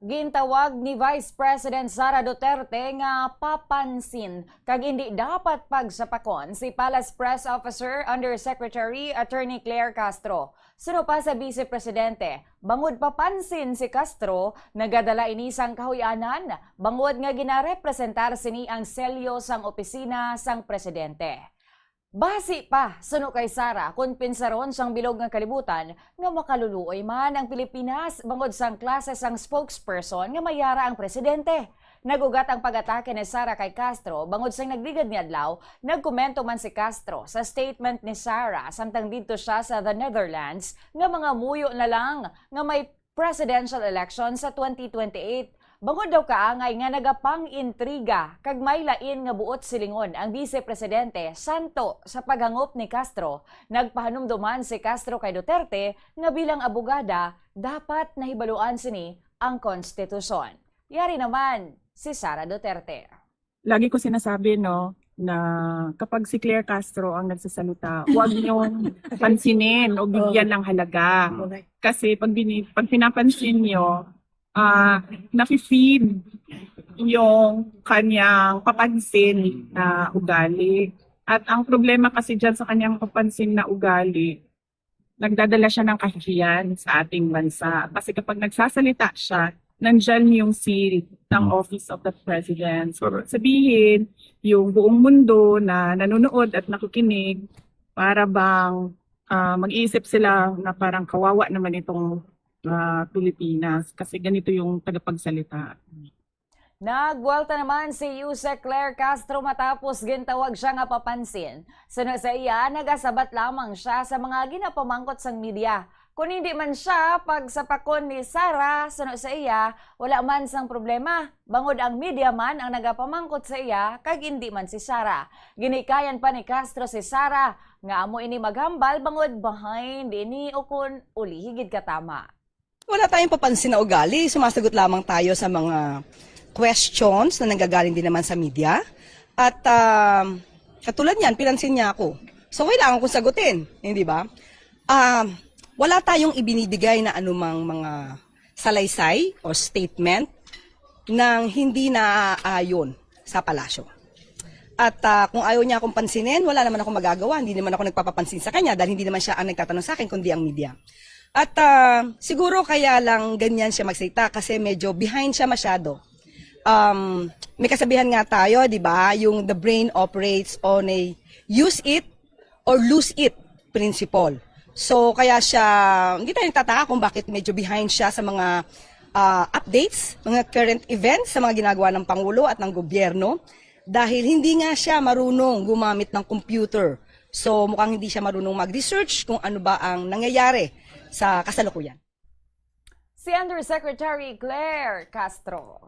Gintawag ni Vice President Sara Duterte nga papansin kag hindi dapat pagsapakon si Palace Press Officer Undersecretary Attorney Claire Castro. Suno pa sa Vice Presidente, bangod papansin si Castro, nagadala inisang kahuyanan, bangod nga ginarepresentar sini ang selyo sang opisina sang Presidente. Basi pa, suno kay Sara, kung pinsaron sang bilog nga kalibutan, nga makaluluoy man ang Pilipinas bangod sang klase sang spokesperson nga mayara ang Presidente. Nagugat ang pag-atake ni Sara kay Castro bangod sang nagligad ni adlaw, nagkomento man si Castro sa statement ni Sara samtang dito siya sa the Netherlands nga mga muyo na lang nga may presidential election sa 2028. Bangod daw kaangay nga nagapang-intriga kag may lain nga buot silingon ang Vice Presidente Santo sa paghangop ni Castro. Nagpahanumduman si Castro kay Duterte nga bilang abogada dapat nahibaluan sini ang konstitusyon. Yari naman si Sara Duterte. Lagi ko sinasabi no na kapag si Claire Castro ang nagsasalita, huwag niyong pansinin o bigyan ng halaga. Kasi pag pinapansin niyo, nafe-feed yung kanyang papansin na ugali. At ang problema kasi dyan sa kanyang papansin na ugali, nagdadala siya ng kahihiyan sa ating bansa. Kasi kapag nagsasalita siya, nandyan yung seal ng Office of the President. So, sabihin, yung buong mundo na nanonood at nakikinig, para bang mag-iisip sila na parang kawawa naman itong Pilipinas kasi ganito yung tagapagsalita. Nagwalta naman si Yusek Claire Castro matapos gintawag siya nga papansin. Suno sa iya, nagasabat lamang siya sa mga ginapamangkot sang media. Kung hindi man siya pagsapakon ni Sara, suno sa iya, wala man sang problema. Bangod ang media man ang nagapamangkot sa iya, kag hindi man si Sara. Ginikayan pa ni Castro si Sara, nga amo ini maghambal bangod behind ini o kun uli higid katama. Wala tayong papansin na ugali, sumasagot lamang tayo sa mga questions na nanggagaling din naman sa media. At katulad niyan, pinansin niya ako. So kailangan kong sagutin, hindi ba? Wala tayong ibinibigay na anumang mga salaysay o statement nang hindi naaayon sa palasyo. At kung ayaw niya akong pansinin, wala naman akong magagawa. Hindi naman ako nagpapapansin sa kanya dahil hindi naman siya ang nagtatanong sa akin kundi ang media. At siguro kaya lang ganyan siya magsalita kasi medyo behind siya masyado. May kasabihan nga tayo, di ba? Yung the brain operates on a use it or lose it principle. So kaya siya, hindi tayo nagtataka kung bakit medyo behind siya sa mga updates, mga current events sa mga ginagawa ng Pangulo at ng gobyerno. Dahil hindi nga siya marunong gumamit ng computer. So mukhang hindi siya marunong mag-research kung ano ba ang nangyayari sa kasalukuyan. Si Undersecretary Claire Castro.